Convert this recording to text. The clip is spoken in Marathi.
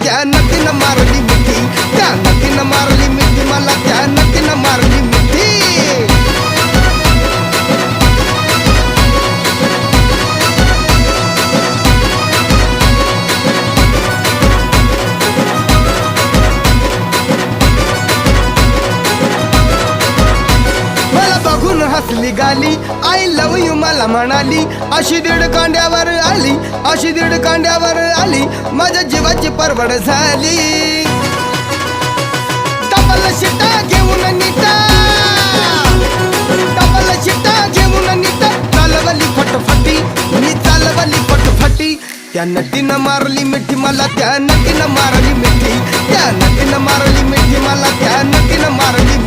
त्या नटीनं मारली मिठी, त्या नटीनं मारली मिठी मला, त्या नटीनं मारली मिठी. हसली गाली, आय लव यू मला म्हणाली, अशी दीड कांड्यावर आली, अशी दीड कांड्यावर आली, माझ्या जीवाची परवड झाली. डबल शिटा घेऊन नीटा, डबल शिटा घेऊन नीटा, चालवली फटफटी, मी चालवली फटफटी. त्या नटीनं मारली मिठी मला, त्या नटीनं मारली मिठी, त्या नटीनं मारली मिठी मला, त्या नटीनं मारली.